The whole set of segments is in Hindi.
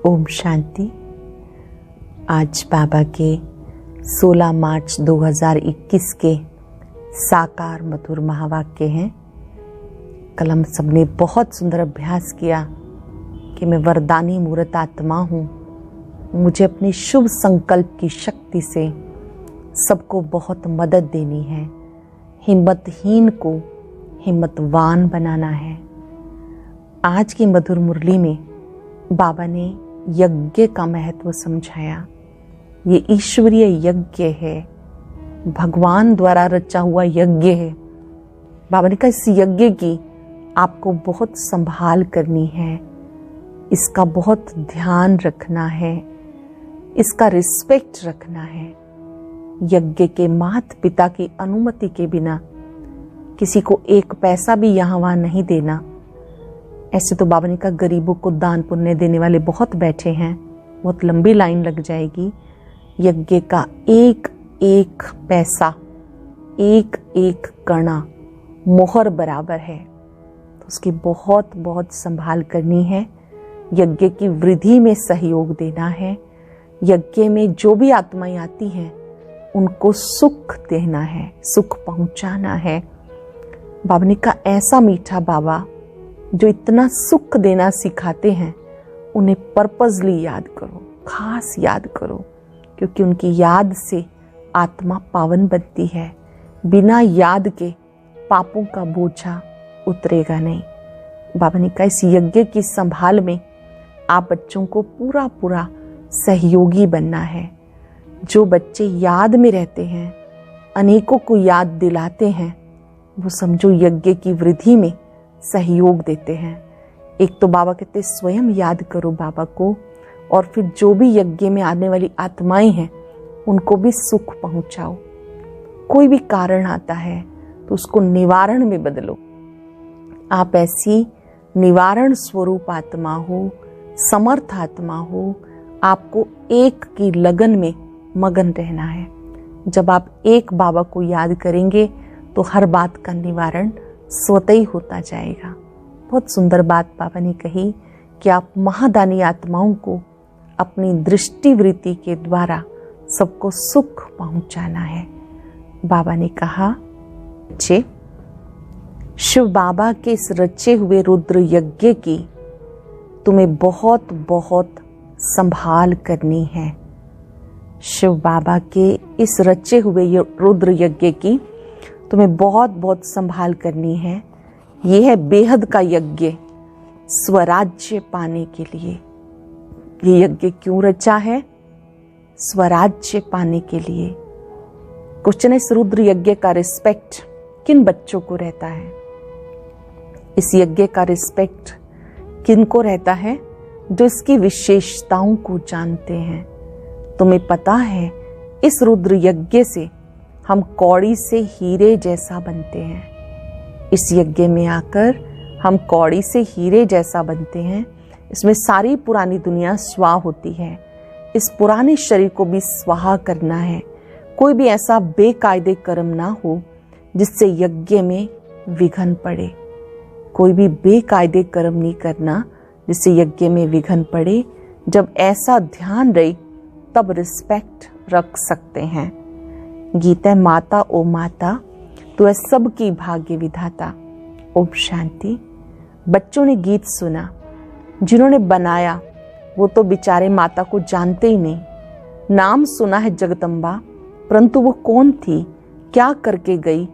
ओम शांति। आज बाबा के 16 मार्च 2021 के साकार मधुर महावाक्य हैं। कल हम सबने बहुत सुंदर अभ्यास किया कि मैं वरदानी मूर्त आत्मा हूँ, मुझे अपनी शुभ संकल्प की शक्ति से सबको बहुत मदद देनी है, हिम्मतहीन को हिम्मतवान बनाना है। आज की मधुर मुरली में बाबा ने यज्ञ का महत्व समझाया। ये ईश्वरीय यज्ञ है, भगवान द्वारा रचा हुआ यज्ञ है। बाबा ने कहा इस यज्ञ की आपको बहुत संभाल करनी है, इसका बहुत ध्यान रखना है, इसका रिस्पेक्ट रखना है। यज्ञ के माता पिता की अनुमति के बिना किसी को एक पैसा भी यहाँ वहाँ नहीं देना। ऐसे तो बाबा ने कहा गरीबों को दान पुण्य देने वाले बहुत बैठे हैं, बहुत लंबी लाइन लग जाएगी। यज्ञ का एक एक पैसा, एक एक कणा मोहर बराबर है, तो उसकी बहुत बहुत संभाल करनी है। यज्ञ की वृद्धि में सहयोग देना है। यज्ञ में जो भी आत्माएं आती हैं उनको सुख देना है, सुख पहुंचाना है। बाबा ने कहा ऐसा मीठा बाबा जो इतना सुख देना सिखाते हैं, उन्हें पर्पसली याद करो, खास याद करो, क्योंकि उनकी याद से आत्मा पावन बनती है। बिना याद के पापों का बोझा उतरेगा नहीं। बाबा ने कहा इस यज्ञ की संभाल में आप बच्चों को पूरा पूरा सहयोगी बनना है। जो बच्चे याद में रहते हैं, अनेकों को याद दिलाते हैं, वो समझो यज्ञ की वृद्धि में सहयोग देते हैं। एक तो बाबा कहते स्वयं याद करो बाबा को, और फिर जो भी यज्ञ में आने वाली आत्माएं हैं उनको भी सुख पहुंचाओ। कोई भी कारण आता है तो उसको निवारण में बदलो। आप ऐसी निवारण स्वरूप आत्मा हो, समर्थ आत्मा हो। आपको एक की लगन में मगन रहना है। जब आप एक बाबा को याद करेंगे तो हर बात का निवारण स्वतः ही होता जाएगा। बहुत सुंदर बात बाबा ने कही कि आप महादानी आत्माओं को अपनी दृष्टिवृत्ति के द्वारा सबको सुख पहुंचाना है। बाबा ने कहा शिव बाबा के इस रचे हुए रुद्र यज्ञ की तुम्हें बहुत बहुत संभाल करनी है। शिव बाबा के इस रचे हुए रुद्र यज्ञ की तुम्हें बहुत बहुत संभाल करनी है। यह है बेहद का यज्ञ, स्वराज्य पाने के लिए। ये यज्ञ क्यों रचा है? स्वराज्य पाने के लिए। क्वेश्चन है इस रुद्र यज्ञ का रिस्पेक्ट किन बच्चों को रहता है? इस यज्ञ का रिस्पेक्ट किन को रहता है? जो इसकी विशेषताओं को जानते हैं। तुम्हें पता है इस रुद्र यज्ञ से हम कौड़ी से हीरे जैसा बनते हैं। इस यज्ञ में आकर हम कौड़ी से हीरे जैसा बनते हैं। इसमें सारी पुरानी दुनिया स्वाह होती है। इस पुराने शरीर को भी स्वाहा करना है। कोई भी ऐसा बेकायदे कर्म ना हो जिससे यज्ञ में विघ्न पड़े। कोई भी बेकायदे कर्म नहीं करना जिससे यज्ञ में विघ्न पड़े। जब ऐसा ध्यान रहे तब रिस्पेक्ट रख सकते हैं। गीता माता ओ माता तू है सबकी भाग्य विधाता। ओम शांति। बच्चों ने गीत सुना, जिन्होंने बनाया वो तो बेचारे माता को जानते ही नहीं। नाम सुना है जगदम्बा, परंतु वो कौन थी, क्या करके गई,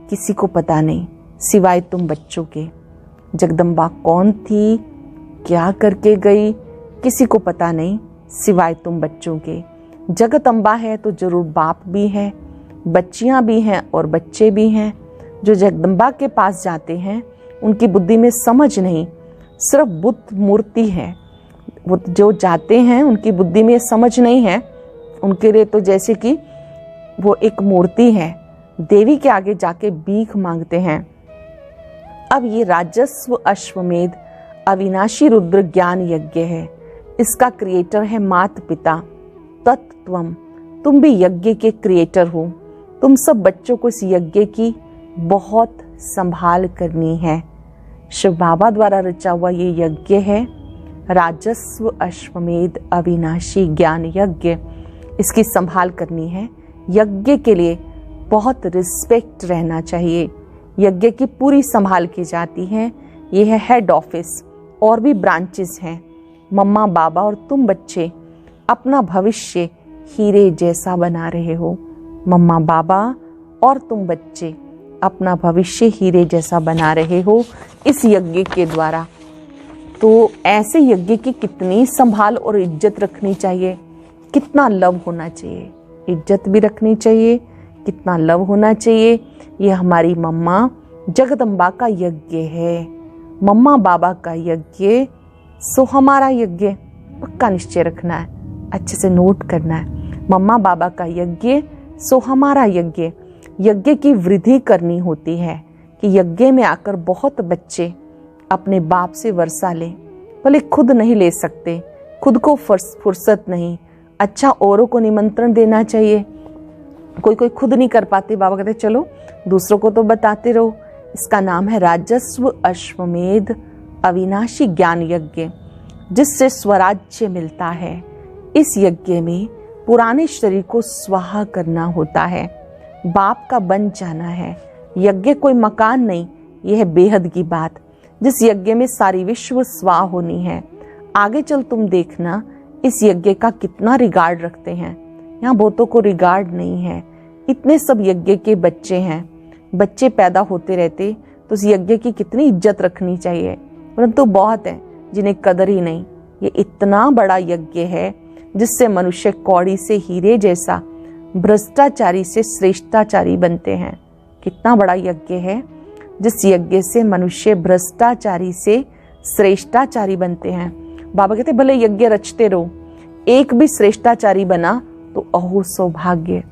किसी को पता नहीं सिवाय तुम बच्चों के। जगदम्बा कौन थी, क्या करके गई, किसी को पता नहीं सिवाय तुम बच्चों के। जगदम्बा है तो जरूर बाप भी है, बच्चियां भी हैं और बच्चे भी हैं। जो जगदम्बा के पास जाते हैं उनकी बुद्धि में समझ नहीं, सिर्फ बुद्ध मूर्ति है। वो जो जाते हैं उनकी बुद्धि में समझ नहीं है। उनके लिए तो जैसे कि वो एक मूर्ति है, देवी के आगे जाके भीख मांगते हैं। अब ये राजस्व अश्वमेध अविनाशी रुद्र ज्ञान यज्ञ है। इसका क्रिएटर है माता पिता तत्त्वम। तुम भी यज्ञ के क्रिएटर हो। तुम सब बच्चों को इस यज्ञ की बहुत संभाल करनी है। शिव बाबा द्वारा रचा हुआ ये यज्ञ है। राजस्व अश्वमेध अविनाशी ज्ञान यज्ञ, इसकी संभाल करनी है। यज्ञ के लिए बहुत रिस्पेक्ट रहना चाहिए। यज्ञ की पूरी संभाल की जाती है। यह है हेड ऑफिस, और भी ब्रांचेस हैं। मम्मा बाबा और तुम बच्चे अपना भविष्य हीरे जैसा बना रहे हो। मम्मा बाबा और तुम बच्चे अपना भविष्य हीरे जैसा बना रहे हो इस यज्ञ के द्वारा। तो ऐसे यज्ञ की कितनी संभाल और इज्जत रखनी चाहिए, कितना लव होना चाहिए। इज्जत भी रखनी चाहिए, कितना लव होना चाहिए। ये हमारी मम्मा जगदम्बा का यज्ञ है। मम्मा बाबा का यज्ञ सो हमारा यज्ञ। पक्का निश्चय रखना है, अच्छे से नोट करना है। मम्मा बाबा का यज्ञ सो हमारा यज्ञ। यज्ञ की वृद्धि करनी होती है कि यज्ञ में आकर बहुत बच्चे अपने बाप से वर्षा लें। भले खुद नहीं ले सकते, खुद को फुर्सत नहीं, अच्छा औरों को निमंत्रण देना चाहिए। कोई खुद नहीं कर पाते, बाबा कहते चलो दूसरों को तो बताते रहो। इसका नाम है राजस्व अश्वमेध अविनाशी ज्ञान यज्ञ, जिससे स्वराज्य मिलता है। इस यज्ञ में पुराने शरीर को स्वाहा करना होता है, बाप का बन जाना है। यज्ञ कोई मकान नहीं, यह है बेहद की बात, जिस यज्ञ में सारी विश्व स्वाह होनी है। आगे चल तुम देखना इस यज्ञ का कितना रिगार्ड रखते हैं। यहाँ बहुतों को रिगार्ड नहीं है। इतने सब यज्ञ के बच्चे हैं, बच्चे पैदा होते रहते, तो इस यज्ञ की कितनी इज्जत रखनी चाहिए। परंतु बहुत है जिन्हें कदर ही नहीं। ये इतना बड़ा यज्ञ है जिससे मनुष्य कौड़ी से हीरे जैसा, भ्रष्टाचारी से श्रेष्ठाचारी बनते हैं। कितना बड़ा यज्ञ है जिस यज्ञ से मनुष्य भ्रष्टाचारी से श्रेष्ठाचारी बनते हैं। बाबा कहते भले यज्ञ रचते रहो, एक भी श्रेष्ठाचारी बना तो अहो सौभाग्य।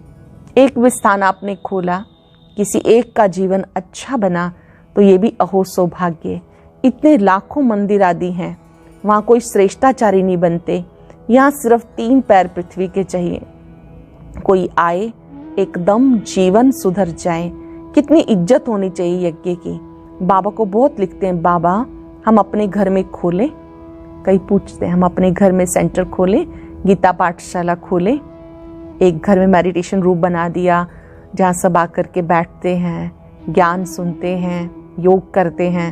एक भी स्थान आपने खोला, किसी एक का जीवन अच्छा बना तो ये भी अहो सौभाग्य। इतने लाखों मंदिर आदि हैं, वहाँ कोई श्रेष्ठाचारी नहीं बनते। यहाँ सिर्फ 3 पैर पृथ्वी के चाहिए, कोई आए एकदम जीवन सुधर जाए। कितनी इज्जत होनी चाहिए यज्ञ की। बाबा को बहुत लिखते हैं, बाबा हम अपने घर में खोलें। कई पूछते हैं हम अपने घर में सेंटर खोलें, गीता पाठशाला खोलें, एक घर में मेडिटेशन रूम बना दिया जहाँ सब आकर के बैठते हैं, ज्ञान सुनते हैं, योग करते हैं।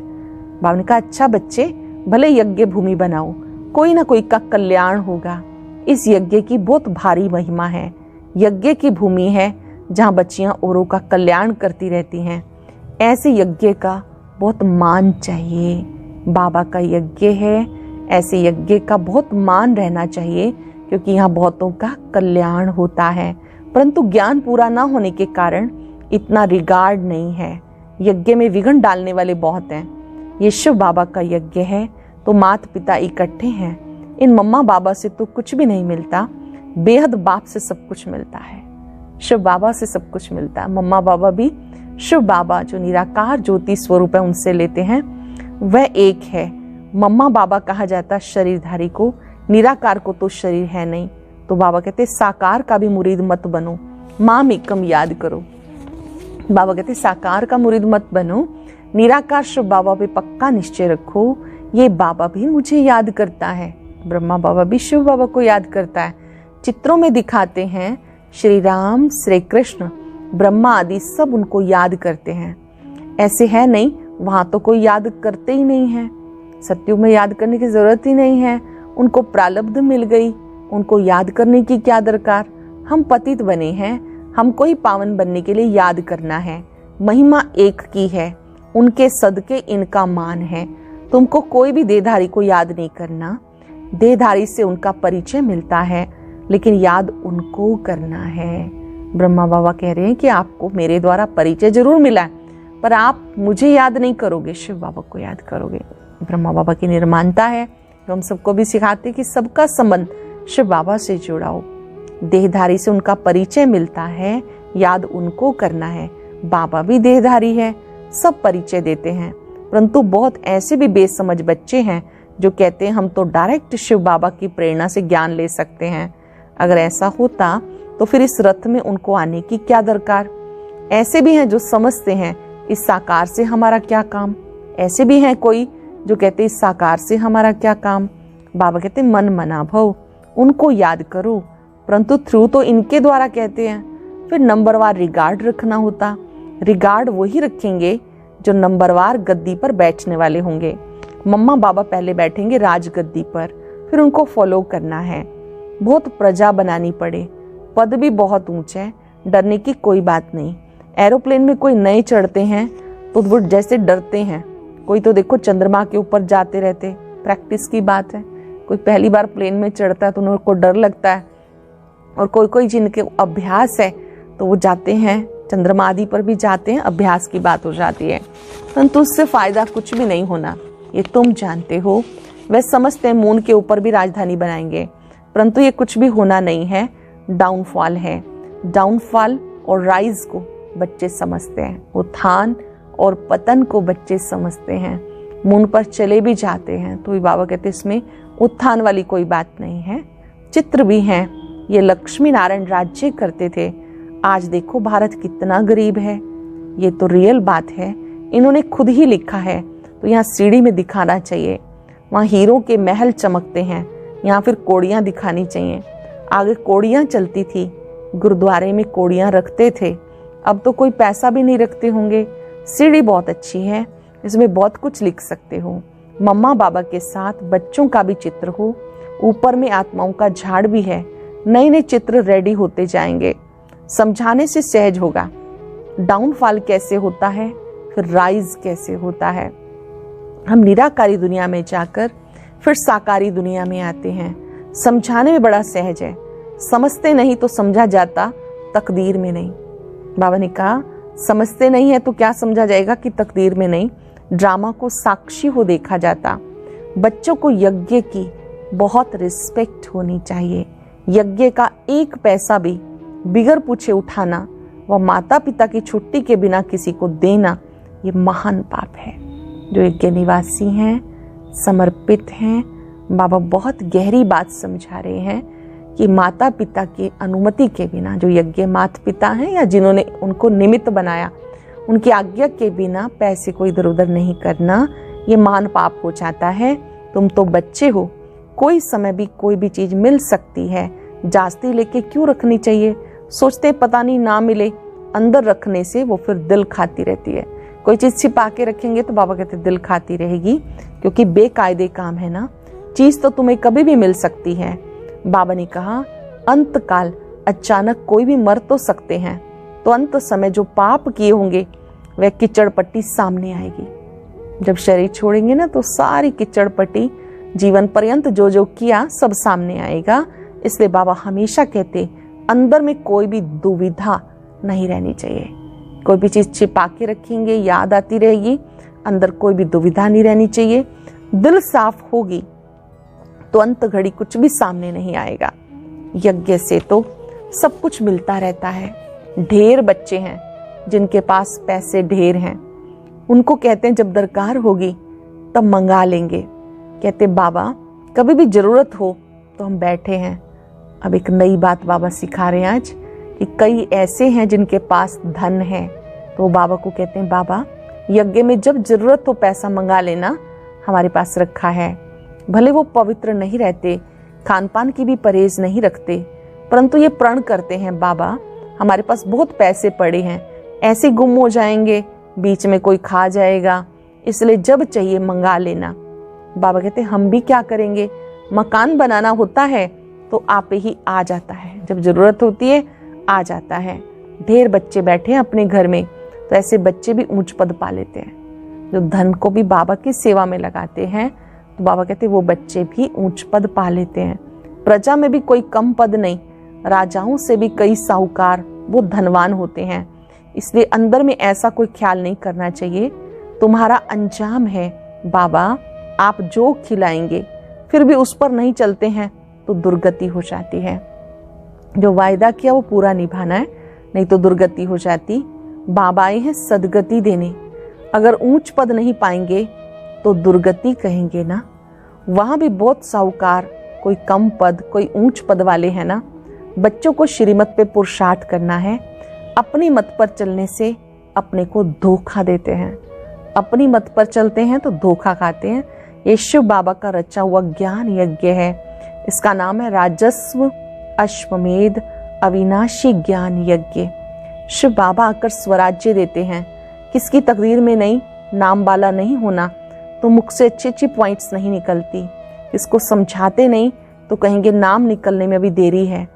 बाबा ने कहा अच्छा बच्चे भले यज्ञ भूमि बनाओ, कोई ना कोई का कल्याण होगा। इस यज्ञ की बहुत भारी महिमा है। यज्ञ की भूमि है जहाँ बच्चियां औरों का कल्याण करती रहती हैं। ऐसे यज्ञ का बहुत मान चाहिए। बाबा का यज्ञ है, ऐसे यज्ञ का बहुत मान रहना चाहिए, क्योंकि यहाँ बहुतों का कल्याण होता है। परंतु ज्ञान पूरा ना होने के कारण इतना रिगार्ड नहीं है। यज्ञ में विघ्न डालने वाले बहुत हैं। ये शिव बाबा का यज्ञ है तो माता पिता इकट्ठे हैं। इन मम्मा बाबा से तो कुछ भी नहीं मिलता, बेहद बाप से सब कुछ मिलता है। शिव बाबा से सब कुछ मिलता है। मम्मा बाबा भी शिव बाबा जो निराकार ज्योति स्वरूप है उनसे लेते हैं। वह एक है। मम्मा बाबा कहा जाता शरीरधारी को, निराकार को तो शरीर है नहीं। तो बाबा कहते साकार का भी मुरीद मत बनो, माम एकम याद करो। बाबा कहते साकार का मुरीद मत बनो, निराकार शिव बाबा पे पक्का निश्चय रखो। ये बाबा भी मुझे याद करता है। ब्रह्मा बाबा भी शिव बाबा को याद करता है। चित्रों में दिखाते हैं श्री राम, श्री कृष्ण, ब्रह्मा आदि सब उनको याद करते हैं। ऐसे है नहीं, वहां तो कोई याद करते ही नहीं है। सत्युग में याद करने की जरूरत ही नहीं है। उनको प्रारब्ध मिल गई, उनको याद करने की क्या दरकार। हम पतित बने हैं, हमको ही पावन बनने के लिए याद करना है। महिमा एक की है, उनके सदके इनका मान है। तुमको कोई भी देहधारी को याद नहीं करना। देहधारी से उनका परिचय मिलता है, लेकिन याद उनको करना है। ब्रह्मा बाबा कह रहे हैं कि आपको मेरे द्वारा परिचय जरूर मिला है, पर आप मुझे याद नहीं करोगे, शिव बाबा को याद करोगे। ब्रह्मा बाबा की निर्माणता है, तो हम सबको भी सिखाते कि सबका संबंध शिव बाबा से जुड़ाओ। देहधारी से उनका परिचय मिलता है, याद उनको करना है। बाबा भी देहधारी है, सब परिचय देते हैं। परंतु बहुत ऐसे भी बेसमझ बच्चे हैं जो कहते हैं हम तो डायरेक्ट शिव बाबा की प्रेरणा से ज्ञान ले सकते हैं। अगर ऐसा होता तो फिर इस रथ में उनको आने की क्या दरकार। ऐसे भी हैं जो समझते हैं इस साकार से हमारा क्या काम। ऐसे भी हैं कोई जो कहते हैं इस साकार से हमारा क्या काम। बाबा कहते मन मना भव, उनको याद करो, परंतु थ्रू तो इनके द्वारा कहते हैं। फिर नंबरवार रिगार्ड रखना होता। रिगार्ड वही रखेंगे जो नंबरवार गद्दी पर बैठने वाले होंगे। मम्मा बाबा पहले बैठेंगे राजगद्दी पर, फिर उनको फॉलो करना है। बहुत प्रजा बनानी पड़े, पद भी बहुत ऊंचा है, डरने की कोई बात नहीं। एरोप्लेन में कोई नए चढ़ते हैं तो वो जैसे डरते हैं, कोई तो देखो चंद्रमा के ऊपर जाते रहते, प्रैक्टिस की बात है। कोई पहली बार प्लेन में चढ़ता है तो उनको डर लगता है, और कोई कोई जिनके अभ्यास है तो वो जाते हैं चंद्रमा आदि पर भी जाते हैं, अभ्यास की बात हो जाती है। परंतु उससे फायदा कुछ भी नहीं होना, ये तुम जानते हो। वह समझते हैं मून के ऊपर भी राजधानी बनाएंगे, परंतु ये कुछ भी होना नहीं है, डाउनफॉल है। डाउनफॉल और राइज को बच्चे समझते हैं, उत्थान और पतन को बच्चे समझते हैं। मून पर चले भी जाते हैं तो बाबा कहते इसमें उत्थान वाली कोई बात नहीं है। चित्र भी हैं, ये लक्ष्मी नारायण राज्य करते थे, आज देखो भारत कितना गरीब है। ये तो रियल बात है, इन्होंने खुद ही लिखा है, तो यहाँ सीढ़ी में दिखाना चाहिए। वहाँ हीरो के महल चमकते हैं, यहाँ फिर कोड़ियाँ दिखानी चाहिए। आगे कोड़ियाँ चलती थी, गुरुद्वारे में कोड़ियाँ रखते थे, अब तो कोई पैसा भी नहीं रखते होंगे। सीढ़ी बहुत अच्छी है, इसमें बहुत कुछ लिख सकते हो। मम्मा बाबा के साथ बच्चों का भी चित्र हो, ऊपर में आत्माओं का झाड़ भी है। नए नए चित्र रेडी होते जाएंगे, समझाने से सहज होगा। डाउनफॉल कैसे होता है, फिर राइज कैसे होता है। हम निराकारी दुनिया में जाकर फिर साकारी दुनिया में आते हैं। समझाने में बड़ा सहज है, समझते नहीं तो समझा जाता, तकदीर में नहीं। बाबा ने कहा समझते नहीं है तो क्या समझा जाएगा कि तकदीर में नहीं। ड्रामा को साक्षी हो देखा जाता। बच्चों को यज्ञ की बहुत रिस्पेक्ट होनी चाहिए। यज्ञ का एक पैसा भी बिगर पूछे उठाना व माता पिता की छुट्टी के बिना किसी को देना, ये महान पाप है। जो यज्ञ निवासी हैं, समर्पित हैं, बाबा बहुत गहरी बात समझा रहे हैं कि माता पिता की अनुमति के बिना, जो यज्ञ माता पिता हैं या जिन्होंने उनको निमित्त बनाया, उनकी आज्ञा के बिना पैसे को इधर उधर नहीं करना, ये महान पाप हो जाता है। तुम तो बच्चे हो, कोई समय भी कोई भी चीज मिल सकती है, जास्ती लेके क्यों रखनी चाहिए। सोचते पता नहीं ना मिले, अंदर रखने से वो फिर दिल खाती रहती है। कोई चीज छिपा के रखेंगे तो बाबा कहते दिल खाती रहेगी, क्योंकि बेकायदे काम है ना। चीज तो तुम्हें कभी भी मिल सकती है। बाबा ने कहा अंत काल अचानक कोई भी मर तो सकते हैं, तो अंत समय जो पाप किए होंगे वह कीचड़ पट्टी सामने आएगी। जब शरीर छोड़ेंगे ना तो सारी कीचड़ पट्टी जीवन पर्यंत जो जो किया सब सामने आएगा। इसलिए बाबा हमेशा कहते अंदर में कोई भी दुविधा नहीं रहनी चाहिए। कोई भी चीज छिपा के रखेंगे, याद आती रहेगी, अंदर कोई भी दुविधा नहीं रहनी चाहिए। दिल साफ होगी तो अंत घड़ी कुछ भी सामने नहीं आएगा। यज्ञ से तो सब कुछ मिलता रहता है। ढेर बच्चे हैं जिनके पास पैसे ढेर हैं, उनको कहते हैं जब दरकार होगी तब मंगा लेंगे। कहते बाबा कभी भी जरूरत हो तो हम बैठे हैं। अब एक नई बात बाबा सिखा रहे हैं आज कि कई ऐसे हैं जिनके पास धन है, तो बाबा को कहते हैं बाबा यज्ञ में जब जरूरत हो पैसा मंगा लेना, हमारे पास रखा है। भले वो पवित्र नहीं रहते, खान पान की भी परहेज नहीं रखते, परंतु ये प्रण करते हैं बाबा हमारे पास बहुत पैसे पड़े हैं, ऐसे गुम हो जाएंगे, बीच में कोई खा जाएगा, इसलिए जब चाहिए मंगा लेना। बाबा कहते हम भी क्या करेंगे, मकान बनाना होता है तो आप ही आ जाता है, जब जरूरत होती है आ जाता है। ढेर बच्चे बैठे हैं अपने घर में, तो ऐसे बच्चे भी ऊंच पद पा लेते हैं। जो धन को भी बाबा की सेवा में लगाते हैं तो बाबा कहते वो बच्चे भी ऊंच पद पा लेते हैं। प्रजा में भी कोई कम पद नहीं, राजाओं से भी कई साहूकार वो धनवान होते हैं। इसलिए अंदर में ऐसा कोई ख्याल नहीं करना चाहिए तुम्हारा अंजाम है बाबा, आप जो खिलाएंगे, फिर भी उस पर नहीं चलते हैं तो दुर्गति हो जाती है। जो वायदा किया वो पूरा निभाना है, नहीं तो दुर्गति हो जाती। बाबा आए हैं सदगति देने, अगर ऊंच पद नहीं पाएंगे तो दुर्गति कहेंगे ना। वहां भी बहुत साहूकार, कोई कम पद कोई ऊंच पद वाले हैं ना। बच्चों को श्रीमत पे पुरुषार्थ करना है। अपनी मत पर चलने से अपने को धोखा देते हैं, अपनी मत पर चलते हैं तो धोखा खाते हैं। ये शिव बाबा का रचा हुआ ज्ञान यज्ञ है। इसका नाम है राजस्व अश्वमेध अविनाशी ज्ञान यज्ञ। शिव बाबा आकर स्वराज्य देते हैं। किसकी तकदीर में नहीं, नाम वाला नहीं होना तो मुख से अच्छी अच्छी पॉइंट्स नहीं निकलती। इसको समझाते नहीं तो कहेंगे नाम निकलने में अभी देरी है,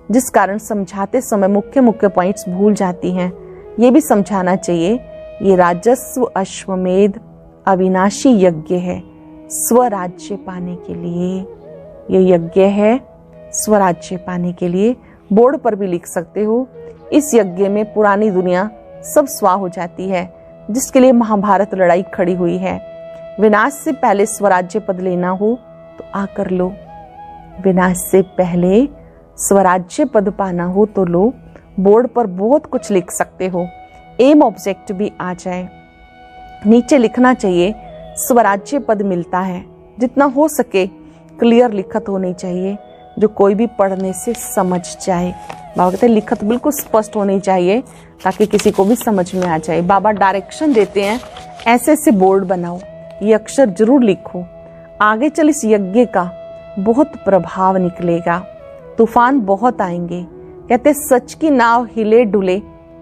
जिस कारण समझाते समय मुख्य मुख्य पॉइंट्स भूल जाती हैं। ये भी समझाना चाहिए। ये राजस्व अश्वमेध अविनाशी यज्ञ है स्वराज्य पाने के लिए। ये यज्ञ है स्वराज्य पाने के लिए। बोर्ड पर भी लिख सकते हो। इस यज्ञ में पुरानी दुनिया सब स्वाह हो जाती है, जिसके लिए महाभारत लड़ाई खड़ी हुई है। विनाश से पहले स्वराज्य पद लेना हो तो आकर लो, विनाश से पहले स्वराज्य पद पाना हो तो लो। बोर्ड पर बहुत कुछ लिख सकते हो, एम ऑब्जेक्ट भी आ जाए। नीचे लिखना चाहिए स्वराज्य पद मिलता है। जितना हो सके क्लियर लिखत होनी चाहिए, जो कोई भी पढ़ने से समझ जाए। बाबा कहते हैं लिखत बिल्कुल स्पष्ट होनी चाहिए ताकि किसी को भी समझ में आ जाए। बाबा डायरेक्शन देते हैं, ऐसे ऐसे बोर्ड बनाओ, ये अक्षर जरूर लिखो। आगे चल इस यज्ञ का बहुत प्रभाव निकलेगा। तूफान बहुत आएंगे। कहते सच की नाव हिले डुले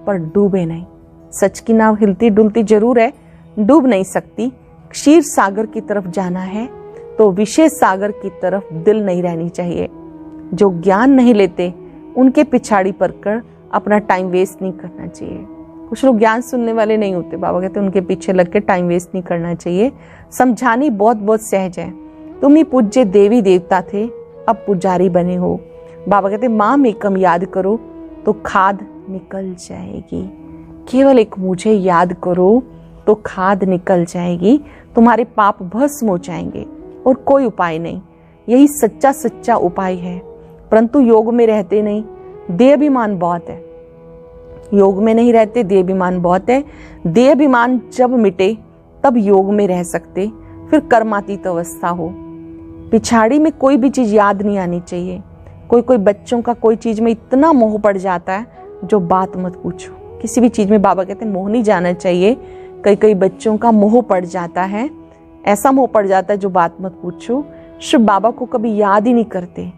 पर डूबे नहीं। सच की नाव हिलती डुलती जरूर है, डूब नहीं सकती। क्षीर सागर की तरफ जाना है तो विशेष सागर की तरफ दिल नहीं रहनी चाहिए। जो ज्ञान नहीं लेते उनके पिछाड़ी पड़कर अपना टाइम वेस्ट नहीं करना चाहिए। कुछ लोग ज्ञान सुनने वाले नहीं होते, बाबा कहते उनके पीछे लग के टाइम वेस्ट नहीं करना चाहिए। समझानी बहुत बहुत सहज है। तुम ही पूज्य देवी देवता थे, अब पुजारी बने हो। बाबा कहते माम एकम याद करो तो खाद निकल जाएगी। केवल एक मुझे याद करो तो खाद निकल जाएगी, तुम्हारे पाप भस्म हो जाएंगे और कोई उपाय नहीं। यही सच्चा सच्चा उपाय है। परंतु योग में रहते नहीं, देहाभिमान बहुत है। योग में नहीं रहते, देहाभिमान बहुत है। देहाभिमान जब मिटे तब योग में रह सकते, फिर कर्मातीत अवस्था हो। पिछाड़ी में कोई भी चीज याद नहीं आनी चाहिए। कोई कोई बच्चों का कोई चीज में इतना मोह पड़ जाता है जो बात मत पूछो। किसी भी चीज में बाबा कहते हैं मोह नहीं जाना चाहिए। कई कई बच्चों का मोह पड़ जाता है, ऐसा मोह पड़ जाता है जो बात मत पूछो। शिव बाबा को कभी याद ही नहीं करते।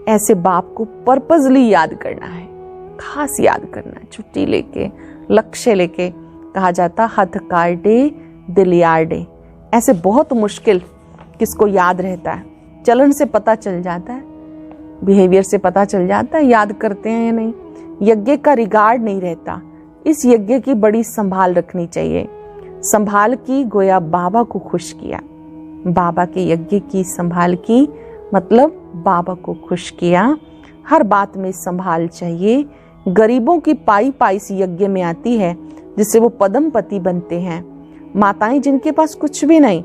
ऐसे बाप को पर्पजली याद करना है, खास याद करना है, छुट्टी लेके, लक्ष्य लेके। कहा जाता हथ काटे दिल यार्डे। ऐसे बहुत मुश्किल किसको याद रहता है। चलन से पता चल जाता है, बिहेवियर से पता चल जाता है याद करते हैं या नहीं। यज्ञ का रिगार्ड नहीं रहता। इस यज्ञ की बड़ी संभाल रखनी चाहिए। संभाल की गोया बाबा को खुश किया। बाबा के यज्ञ की संभाल की मतलब बाबा को खुश किया। हर बात में संभाल चाहिए। गरीबों की पाई पाई इस यज्ञ में आती है, जिससे वो पदमपति बनते हैं। माताएं जिनके पास कुछ भी नहीं,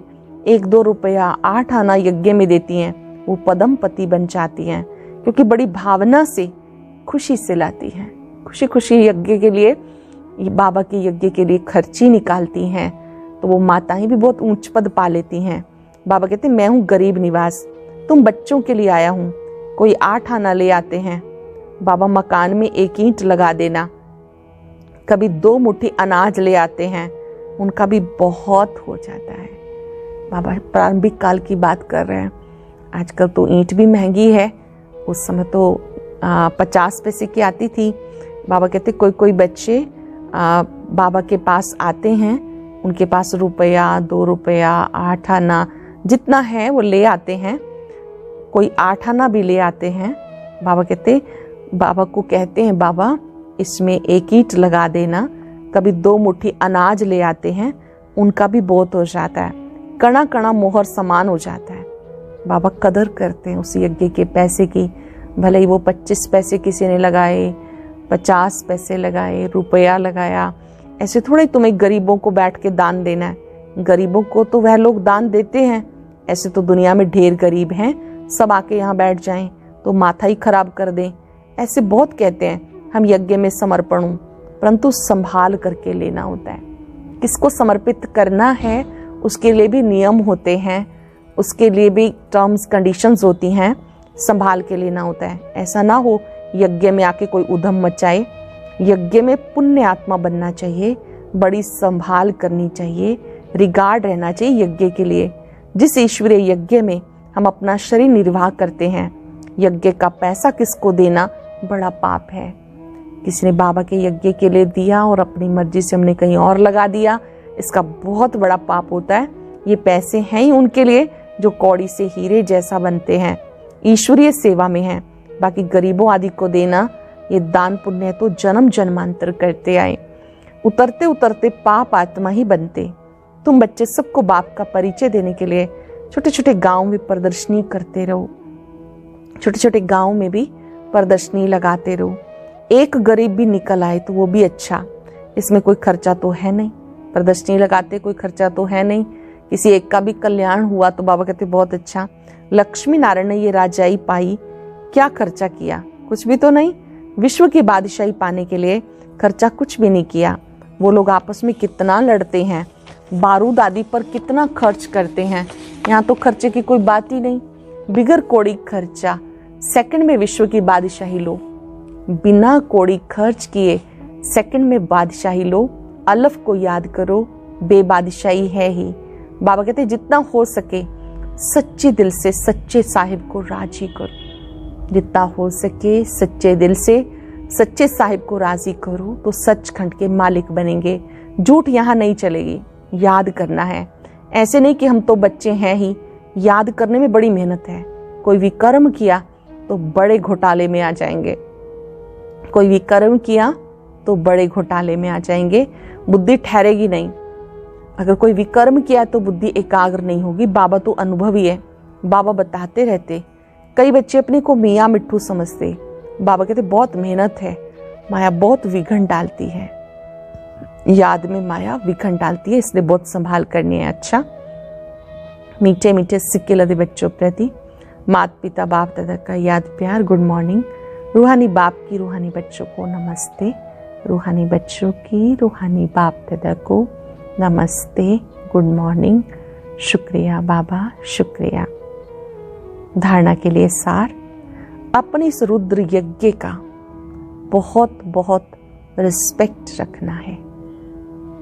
1-2 रुपया 8 आना यज्ञ में देती हैं, वो पदमपति बन जाती हैं, क्योंकि बड़ी भावना से खुशी से लाती हैं। खुशी खुशी यज्ञ के लिए, बाबा के यज्ञ के लिए खर्ची निकालती हैं, तो वो माताएं भी बहुत ऊंच पद पा लेती हैं। बाबा कहते मैं हूँ गरीब निवास, तुम बच्चों के लिए आया हूँ। कोई 8 आना ले आते हैं, बाबा मकान में 1 ईंट लगा देना। कभी 2 मुट्ठी अनाज ले आते हैं, उनका भी बहुत हो जाता है। बाबा प्रारंभिक काल की बात कर रहे हैं। आजकल तो ईंट भी महंगी है, उस समय तो 50 पैसे की आती थी। बाबा कहते कोई कोई बच्चे बाबा के पास आते हैं, उनके पास रुपया 2 रुपया 8 आना जितना है वो ले आते हैं। कोई 8 आना भी ले आते हैं। बाबा कहते, बाबा को कहते हैं बाबा इसमें 1 ईंट लगा देना। कभी 2 मुट्ठी अनाज ले आते हैं, उनका भी बहुत हो जाता है। कणा कणा मोहर समान हो जाता है। बाबा कदर करते हैं उस यज्ञ के पैसे की। भले ही वो 25 पैसे किसी ने लगाए, 50 पैसे लगाए, रुपया लगाया, ऐसे थोड़े तुम्हें गरीबों को बैठ के दान देना है। गरीबों को तो वह लोग दान देते हैं। ऐसे तो दुनिया में ढेर गरीब हैं, सब आके यहाँ बैठ जाएं तो माथा ही खराब कर दें। ऐसे बहुत कहते हैं हम यज्ञ में समर्पण हूं, परंतु संभाल करके लेना होता है। किसको समर्पित करना है उसके लिए भी नियम होते हैं, उसके लिए भी टर्म्स कंडीशंस होती हैं, संभाल के लेना होता है। ऐसा ना हो यज्ञ में आके कोई उधम मचाए। यज्ञ में पुण्य आत्मा बनना चाहिए, बड़ी संभाल करनी चाहिए, रिगार्ड रहना चाहिए यज्ञ के लिए। जिस ईश्वरीय यज्ञ में हम अपना शरीर निर्वाह करते हैं, यज्ञ का पैसा किसको देना बड़ा पाप है। किसी ने बाबा के यज्ञ के लिए दिया और अपनी मर्जी से हमने कहीं और लगा दिया, इसका बहुत बड़ा पाप होता है। ये पैसे हैं ही उनके लिए जो कौड़ी से हीरे जैसा बनते हैं, ईश्वरीय सेवा में हैं। बाकी गरीबों आदि को देना ये दान पुण्य तो जन्म जन्मांतर करते आए, उतरते उतरते पाप आत्मा ही बनते। तुम बच्चे सबको बाप का परिचय देने के लिए छोटे छोटे गांव में प्रदर्शनी करते रहो, छोटे छोटे गांव में भी प्रदर्शनी लगाते रहो। एक गरीब भी निकल आए तो वो भी अच्छा, इसमें कोई खर्चा तो है नहीं। प्रदर्शनी लगाते कोई खर्चा तो है नहीं, किसी एक का भी कल्याण हुआ तो बाबा कहते बहुत अच्छा। लक्ष्मी नारायण ने ये राजाई पाई, क्या खर्चा किया? कुछ भी तो नहीं। विश्व की बादशाही पाने के लिए खर्चा कुछ भी नहीं किया। वो लोग आपस में कितना लड़ते हैं, बारूद आदि पर कितना खर्च करते हैं। यहाँ तो खर्चे की कोई बात ही नहीं, बिगर कोड़ी खर्चा सेकंड में विश्व की बादशाही लो। बिना कोड़ी खर्च किए सेकंड में बादशाही लो। अलफ को याद करो, बेबादशाही है ही। बाबा कहते जितना हो सके सच्चे दिल से सच्चे साहिब को राजी करो। जितना हो सके सच्चे दिल से सच्चे साहिब को राजी करो तो सचखंड के मालिक बनेंगे। झूठ यहाँ नहीं चलेगी, याद करना है। ऐसे नहीं कि हम तो बच्चे हैं ही, याद करने में बड़ी मेहनत है। कोई विकर्म किया तो बड़े घोटाले में आ जाएंगे, कोई विकर्म किया तो बड़े घोटाले में आ जाएंगे, बुद्धि ठहरेगी नहीं। अगर कोई विकर्म किया तो बुद्धि एकाग्र नहीं होगी। बाबा तो अनुभवी है, बाबा बताते रहते। कई बच्चे अपने को मियाँ मिट्ठू समझते, बाबा कहते बहुत मेहनत है, माया बहुत विघन डालती है। याद में माया विघन डालती है, इसलिए बहुत संभाल करनी है। अच्छा, मीठे मीठे सिक्के लदे बच्चों प्रति माता पिता बाप दादा का याद प्यार, गुड मॉर्निंग। रूहानी बाप की रूहानी बच्चों को नमस्ते, रूहानी बच्चों की रूहानी बाप दादा को नमस्ते, गुड मॉर्निंग। शुक्रिया बाबा, शुक्रिया। धारणा के लिए सार, अपने इस रुद्र यज्ञ का बहुत बहुत रिस्पेक्ट रखना है।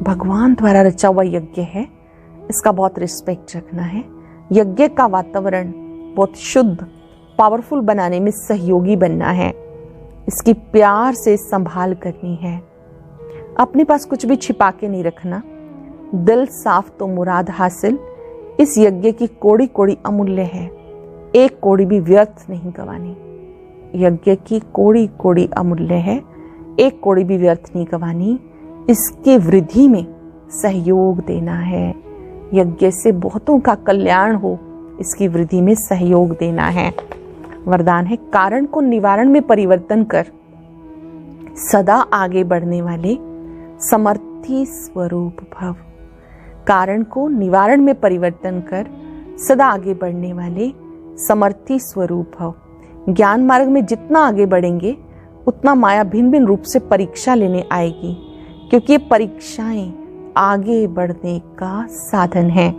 भगवान द्वारा रचा हुआ यज्ञ है, इसका बहुत रिस्पेक्ट रखना है। यज्ञ का वातावरण बहुत शुद्ध पावरफुल बनाने में सहयोगी बनना है। इसकी प्यार से संभाल करनी है। अपने पास कुछ भी छिपा के नहीं रखना। दिल साफ तो मुराद हासिल। इस यज्ञ की कोड़ी कोड़ी अमूल्य है, एक कोड़ी भी व्यर्थ नहीं गंवानी। यज्ञ की कोड़ी कोड़ी अमूल्य है, एक कोड़ी भी व्यर्थ नहीं गंवानी। इसके वृद्धि में सहयोग देना है। यज्ञ से बहुतों का कल्याण हो, इसकी वृद्धि में सहयोग देना है। वरदान है, कारण को निवारण में परिवर्तन कर सदा आगे बढ़ने वाले समर्थी स्वरूप भव। कारण को निवारण में परिवर्तन कर सदा आगे बढ़ने वाले समर्थी स्वरूप भव। ज्ञान मार्ग में जितना आगे बढ़ेंगे उतना माया भिन्न भिन्न रूप से परीक्षा लेने आएगी, क्योंकि ये परीक्षाएं आगे बढ़ने का साधन है,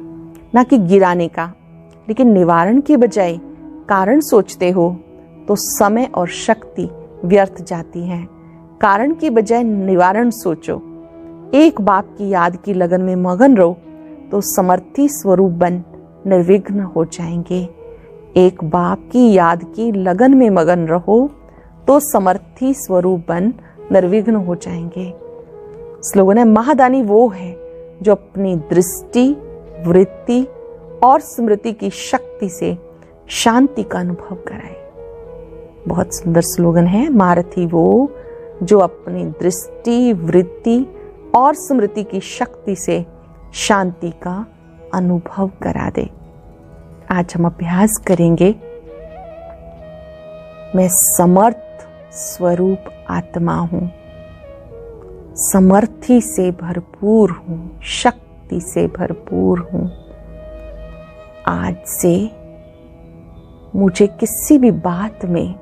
ना कि गिराने का। लेकिन निवारण की बजाय कारण सोचते हो तो समय और शक्ति व्यर्थ जाती है। कारण की बजाय निवारण सोचो। एक बाप की याद की लगन में मगन रहो तो समर्थी स्वरूप बन निर्विघ्न हो जाएंगे। एक बाप की याद की लगन में मगन रहो तो समर्थी स्वरूप बन निर्विघ्न हो जाएंगे। स्लोगन है, महादानी वो है जो अपनी दृष्टि, वृत्ति और स्मृति की शक्ति से शांति का अनुभव कराए। बहुत सुंदर स्लोगन है। महारथी वो जो अपनी दृष्टि, वृत्ति और स्मृति की शक्ति से शांति का अनुभव करा दे। आज हम अभ्यास करेंगे, मैं समर्थ स्वरूप आत्मा हूं, समर्थी से भरपूर हूं, शक्ति से भरपूर हूं। आज से मुझे किसी भी बात में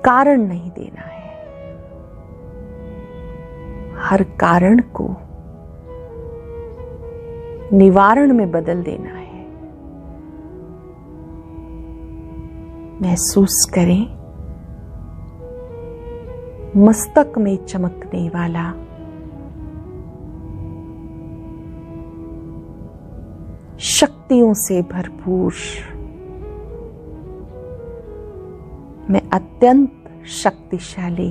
कारण नहीं देना है। हर कारण को निवारण में बदल देना है। महसूस करें, मस्तक में चमकने वाला शक्तियों से भरपूर, मैं अत्यंत शक्तिशाली,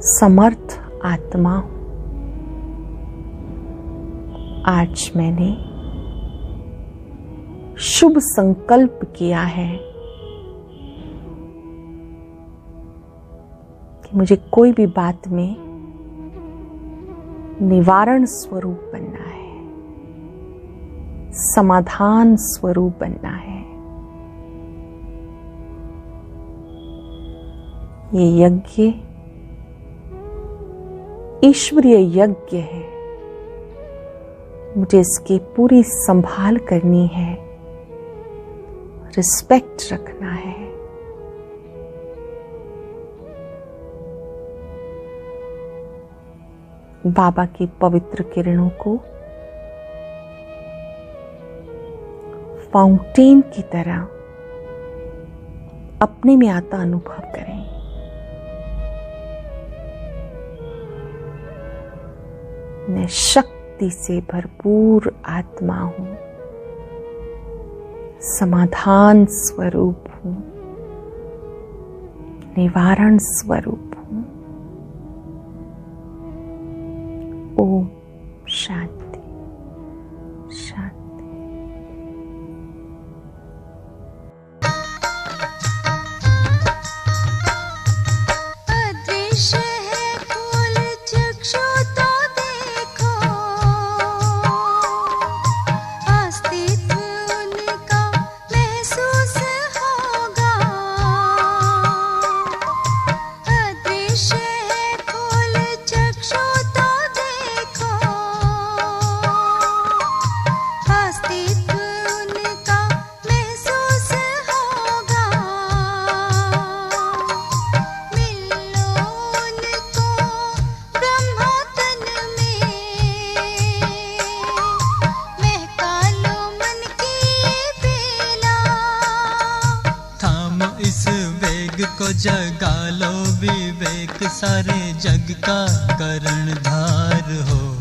समर्थ आत्मा हूं। आज मैंने शुभ संकल्प किया है कि मुझे कोई भी बात में निवारण स्वरूप बनना है, समाधान स्वरूप बनना है। ये यज्ञ ईश्वरीय यज्ञ है, मुझे इसकी पूरी संभाल करनी है, रिस्पेक्ट रखना है। बाबा की पवित्र किरणों को फाउंटेन की तरह अपने में आता अनुभव करें। मैं शक्ति से भरपूर आत्मा हूं, समाधान स्वरूप हूं, निवारण स्वरूप हूं। ओम शांति शांति। को जगा लो विवेक, सारे जग का करणधार हो।